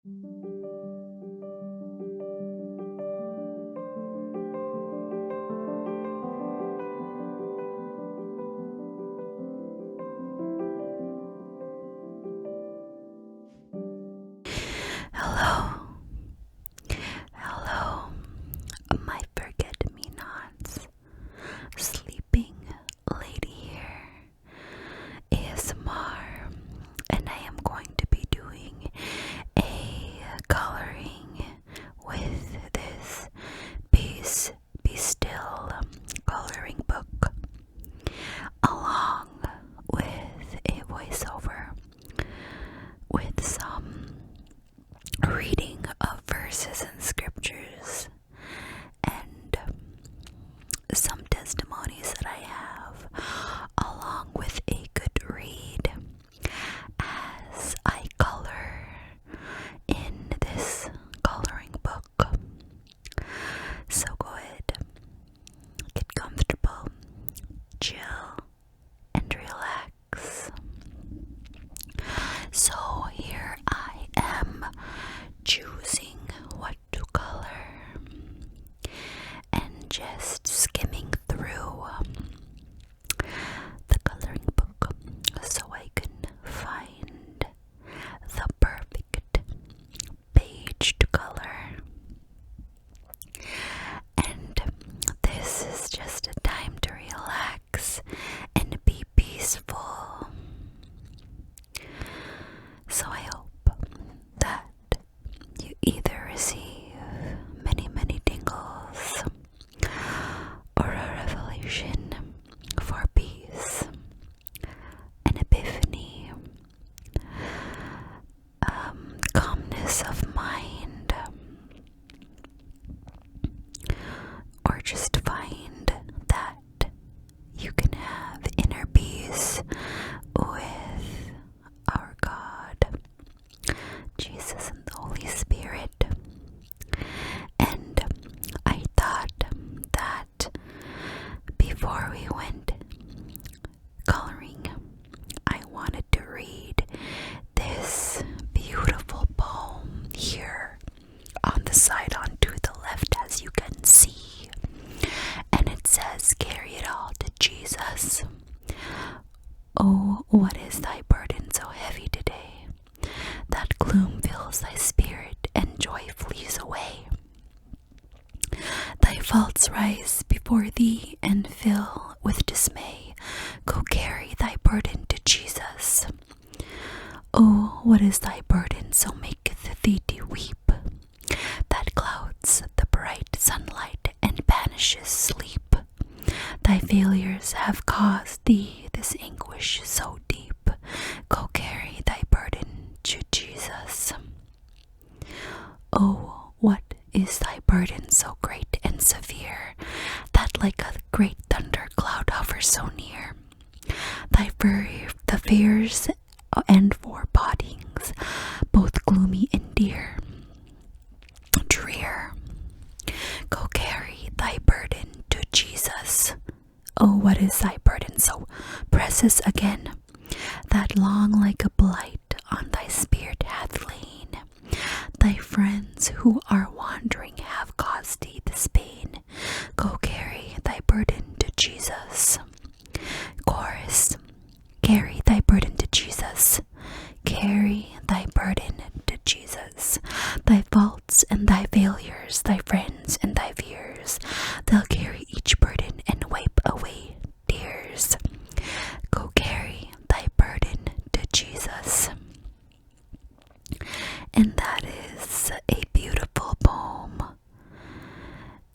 Hello, hello, my forget-me-nots, sleeping lady here, ASMR, and I am going to be doing a coloring with this Be Still coloring book, along with a voiceover with some reading of verses and scriptures and some testimonies that I have, along with a good read as I color in this coloring book. So go ahead, get comfortable, chill, and relax. So here I am choosing what to color and just skimming through the coloring book so I can find the perfect page to color. And this is just a time to relax and be peaceful. So I hope that you either receive many tingles or a revelation for peace, an epiphany, calmness of mind, or just find that you can have inner peace with our God, Jesus, and the Holy Spirit. And I thought that before we went coloring, I wanted to read this beautiful poem here on the side onto the left, as you can see. And it says, "Carry it all to Jesus. Oh, what is thy burden so heavy today? That gloom fills thy spirit and joy flees away. Thy faults rise before thee and fill with dismay. Go carry thy burden to Jesus. Oh, what is thy burden so maketh thee to weep? That clouds the bright sunlight and banishes sleep. Thy failures have caused thee this anguish so deep. Go carry thy burden to Jesus. Oh, what is thy burden so great and severe, that like a great thundercloud hovers so near? The fears and forebodings, both gloomy and drear. Go carry thy burden to Jesus. Oh, what is thy burden so precious again, that long like a blight on thy spirit hath lain? Thy friends who are wandering have caused thee this pain. Go carry thy burden to Jesus. Chorus. Carry thy burden to Jesus. Carry thy burden to Jesus. Thy faults and thy failures, thy friends and thy fears, they'll carry each burden and wipe away tears. Go carry thy burden to Jesus. And that is a beautiful poem.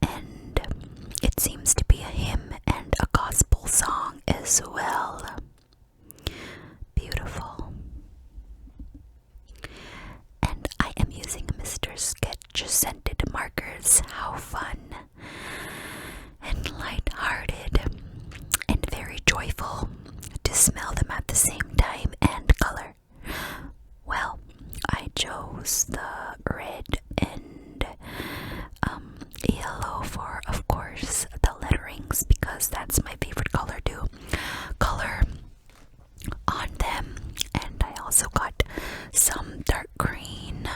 And it seems to be a hymn and a gospel song as well. Beautiful. And I am using Mr. Sketch scented markers. How fun and light-hearted and very joyful to smell them at the same time and color. Well, I chose the red and yellow for, of course, the letterings, because that's my favorite color to color on them. And I also got some dark green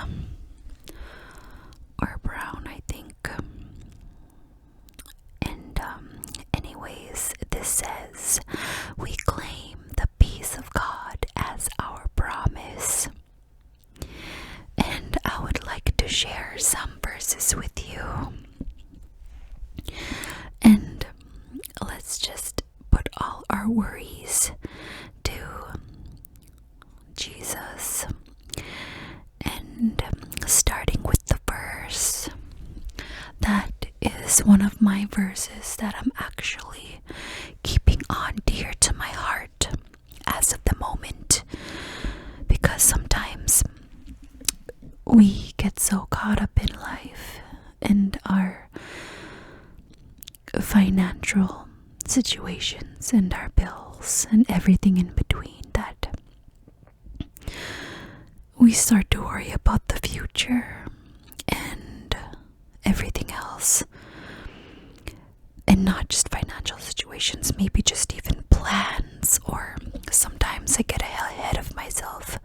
share some verses with you. And let's just put all our worries to Jesus. And starting with the verse, that is one of my verses that I'm actually keeping on dear to my heart as of the moment, because sometimes we get so caught up in life and our financial situations and our bills and everything in between that we start to worry about the future and everything else. And not just financial situations, maybe just even plans, or sometimes I get ahead of myself,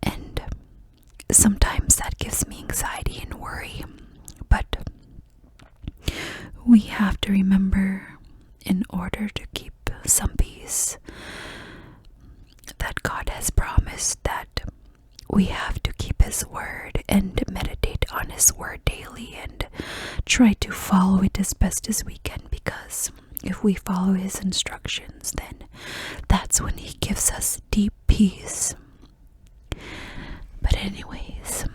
and sometimes that gives me anxiety and worry. But we have to remember, in order to keep some peace, that God has promised that we have to keep His word and meditate on His word daily and try to follow it as best as we can, because if we follow His instructions, then that's when He gives us deep peace. But anyways,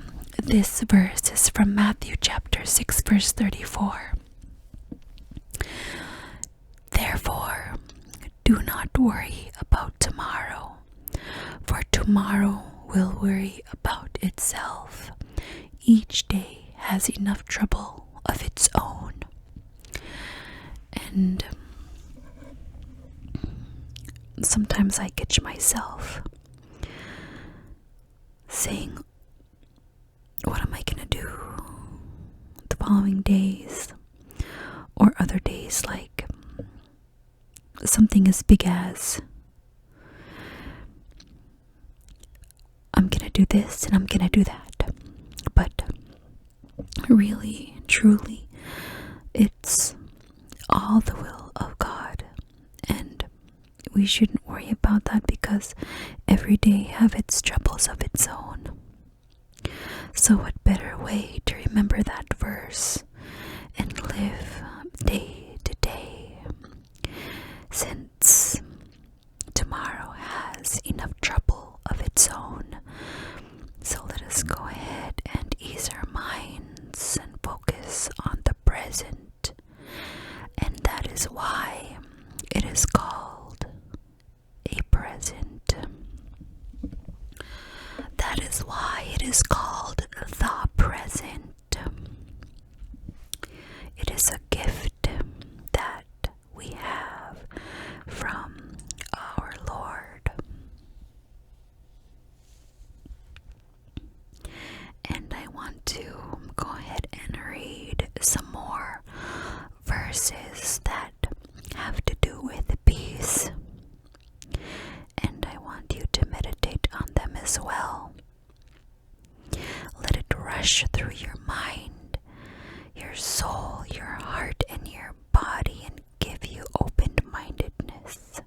this verse is from Matthew chapter 6 verse 34. Therefore, do not worry about tomorrow, for tomorrow will worry about itself. Each day has enough trouble of its own. And sometimes I catch myself saying, what am I gonna do the following days? Or other days, like something as big as, I'm gonna do this and I'm gonna do that. But really, truly, it's all the will of God, and we shouldn't worry about that, because every day have its troubles of its own. So what better way to remember that verse and live day to day, since tomorrow has enough trouble of its own. So let us go ahead and ease our minds and focus on the present. And that is why it is called a present. That is why it is called the present. It is a gift that we have from our Lord. And I want to go ahead and read some more verses that have to do with peace. And I want you to meditate on them as well. Let it rush through your mind, your soul, your heart, and your body, and give you open-mindedness.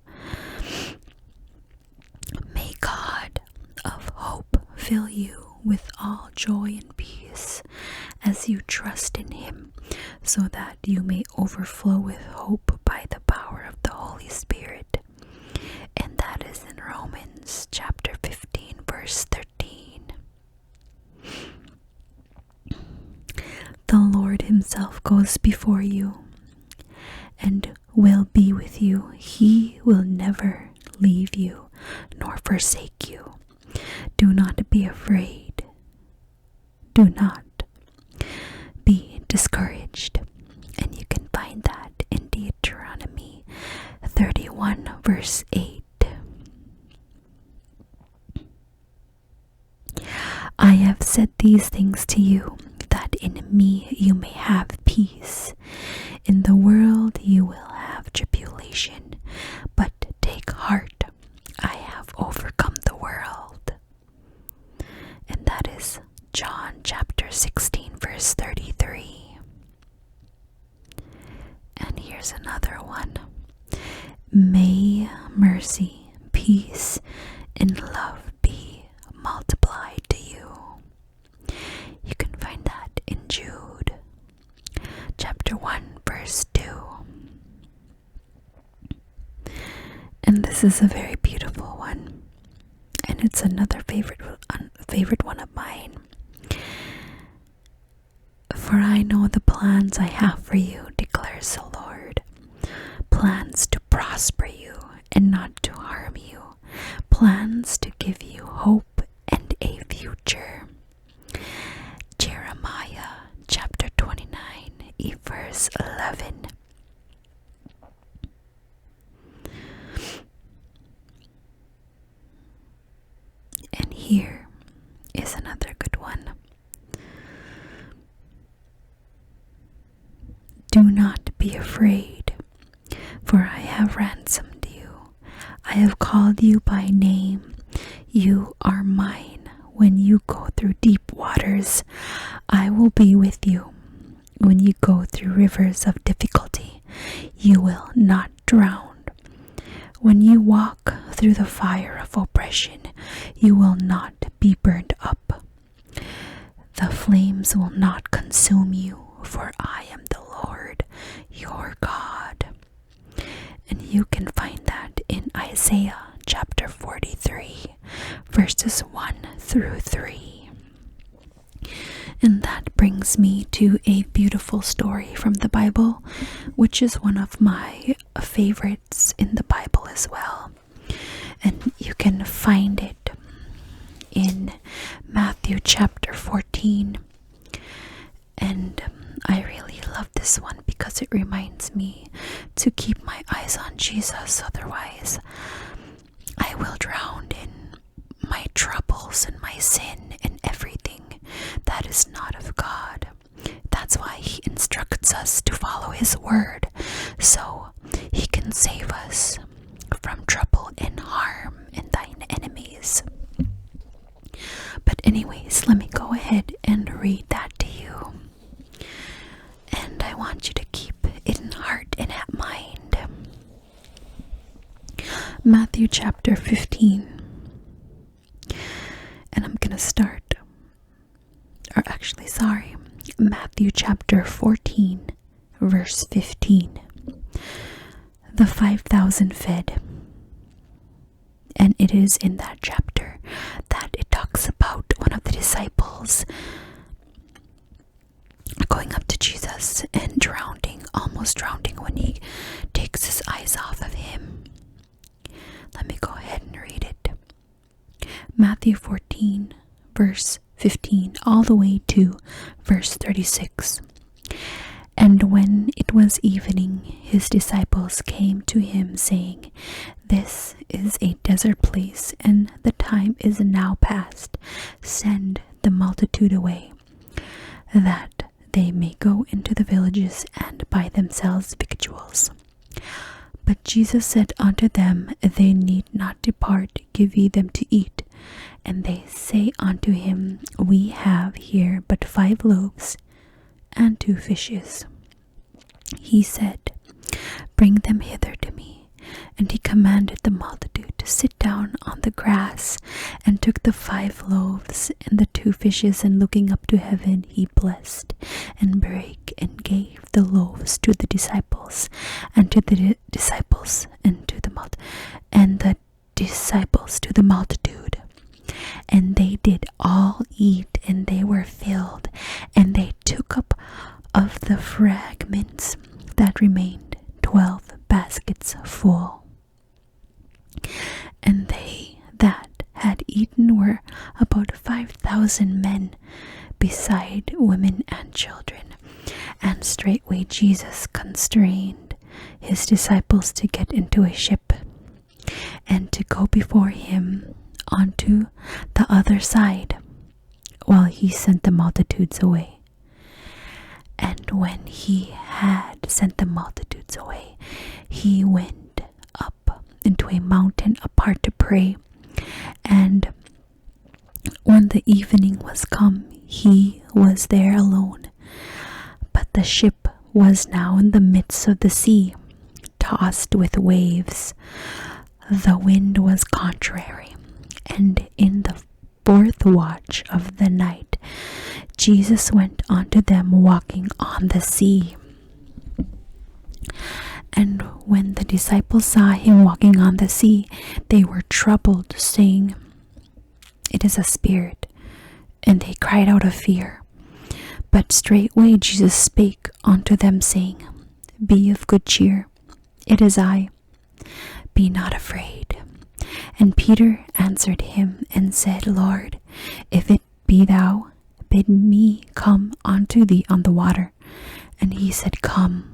May God of hope fill you with all joy and peace as you trust in Him, so that you may overflow with hope by the power of the Holy Spirit. And that is in Romans chapter 15 verse 13. The Lord Himself goes before you and will be with you. He will never leave you nor forsake you. Do not be afraid. Do not be discouraged. And you can find that in Deuteronomy 31 verse 8. I have said these things to you, that in me you may have peace. In the world you will have tribulation, but take heart, I have overcome the world. And that is John chapter 16 verse 33. And here's another one. May mercy, peace, and love be multiplied to you. You can find This is a very beautiful one, and it's another favorite one of mine. For I know the plans I have for you, declares the Lord. Plans to prosper you and not to harm you. Plans to give you hope and a future. Jeremiah chapter 29, verse 11. And here is another good one. Do not be afraid, for I have ransomed you. I have called you by name. You are mine. When you go through deep waters, I will be with you. When you go through rivers of difficulty, you will not drown. When you walk through the fire of oppression, you will not be burned up. The flames will not consume you, for I am the Lord, your God. And you can find that in Isaiah chapter 43, verses 1 through 3. And that brings me to a beautiful story from the Bible, which is one of my favorites in the Bible as well. And you can find it in Matthew chapter 14. And I really love this one because it reminds me to keep my eyes on Jesus. Otherwise, I will drown in my troubles and my sin and everything that is not of God. That's why He instructs us to follow His word, so He can save us from trouble and harm and thine enemies. But anyways, let me go ahead and read that to you. And I want you to keep it in heart and at mind. Matthew chapter 15. And I'm going to start, Matthew chapter 14, verse 15. The 5,000 fed. And it is in that chapter that it talks about one of the disciples going up to Jesus and almost drowning when he takes his eyes off of him. Let me go ahead and read it. Matthew 14, verse 15, all the way to verse 36. And when it was evening, his disciples came to him, saying, This is a desert place, and the time is now past. Send the multitude away, that they may go into the villages and buy themselves victuals. But Jesus said unto them, They need not depart, give ye them to eat. And they say unto him, We have here but 5 loaves and 2 fishes. He said, Bring them hither to me. And he commanded the multitude to sit down on the grass, and took the 5 loaves and the 2 fishes, and looking up to heaven, he blessed and brake and gave the loaves to the disciples, and to the disciples and to the multitude. And they did all eat, and they were filled, and they took up of the fragments that remained 12 baskets full. And they that had eaten were about 5,000 men, beside women and children. And straightway Jesus constrained his disciples to get into a ship, and to go before him onto the other side, while he sent the multitudes away. And when he had sent the multitudes away, he went up into a mountain apart to pray. And when the evening was come, he was there alone. But the ship was now in the midst of the sea, tossed with waves. The wind was contrary, and in the 4th watch of the night, Jesus went unto them walking on the sea. And when the disciples saw him walking on the sea, they were troubled, saying, "It is a spirit," and they cried out of fear. But straightway Jesus spake unto them, saying, "Be of good cheer, it is I, be not afraid." And Peter answered him and said, "Lord, if it be thou, bid me come unto thee on the water." And he said, "Come."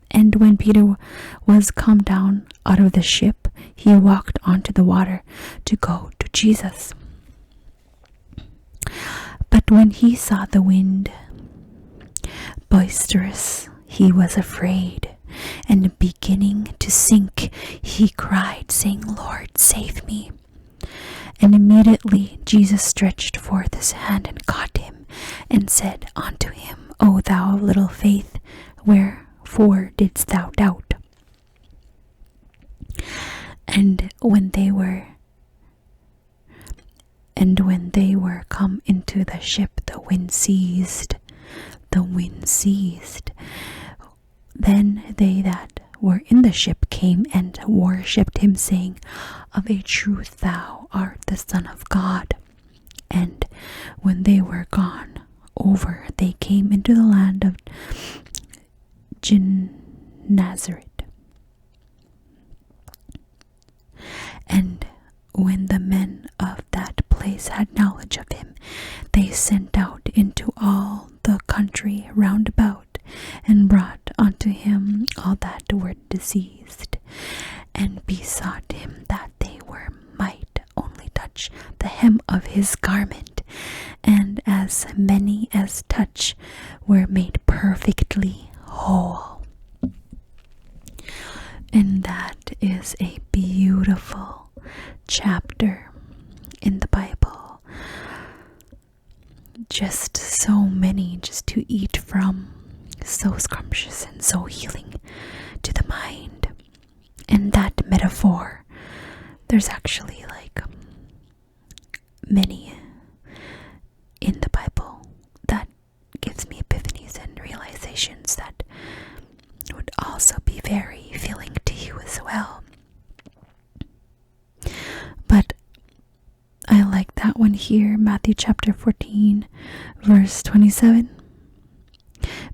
And when Peter was come down out of the ship, he walked onto the water to go to Jesus. But when he saw the wind boisterous, he was afraid, and beginning to sink, he cried, saying, "Lord, save me." And immediately Jesus stretched forth his hand and caught him, and said unto him, "O thou of little faith, wherefore didst thou doubt?" And when they were come into the ship, the wind ceased. Then they that were in the ship came and worshipped him, saying, "Of a truth thou art the Son of God." And when they were gone over, they came into the land of Gennesaret. And when the men of that place had knowledge of him, they sent out into all the country round about, and brought unto him all that were diseased, and besought him that they might only touch the hem of his garment. And as many as touch were made perfectly whole. And that is a beautiful chapter in the Bible. Just so many just to eat from, so scrumptious and so healing to the mind. And that metaphor, there's actually many in the Bible that gives me epiphanies and realizations that would also be very filling to you as well. But I like that one here, Matthew chapter 14, verse 27.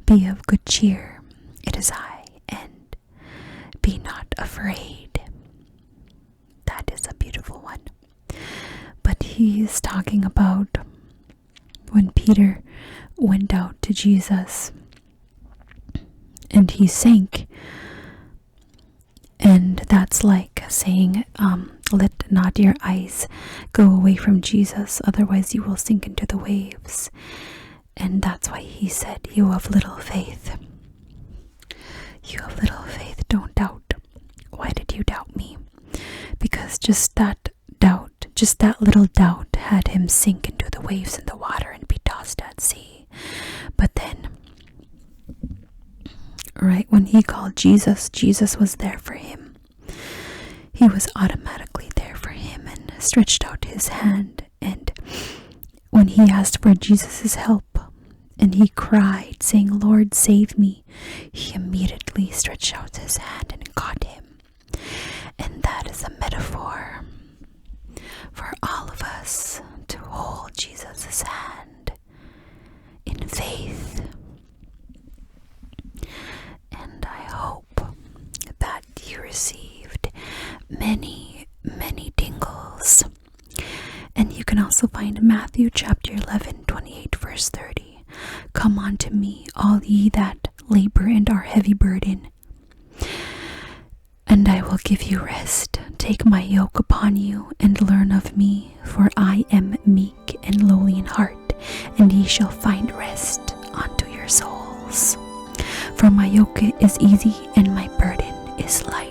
"Be of good cheer, it is I, and be not afraid." That is a beautiful one. But he is talking about when Peter went out to Jesus and he sank. And that's like saying, let not your eyes go away from Jesus, otherwise you will sink into the waves. And that's why he said, "You have little faith. You have little faith, don't doubt." Why did you doubt me? Because just that doubt, just that little doubt had him sink into the waves in the water and be tossed at sea. But then, right when he called Jesus, Jesus was there for him. He was automatically there for him and stretched out his hand. And when he asked for Jesus' help and he cried, saying, "Lord, save me," he immediately stretched out his hand and caught him. And that is a metaphor for all of us to hold Jesus' hand in faith. And I hope that you received many, many tingles. And you can also find Matthew chapter 11, 28, verse 30. "Come unto me, all ye that labor and are heavy burden, and I will give you rest. Take my yoke upon you, and learn of me, for I am meek and lowly in heart, and ye shall find rest unto your souls. For my yoke is easy, and my burden is light."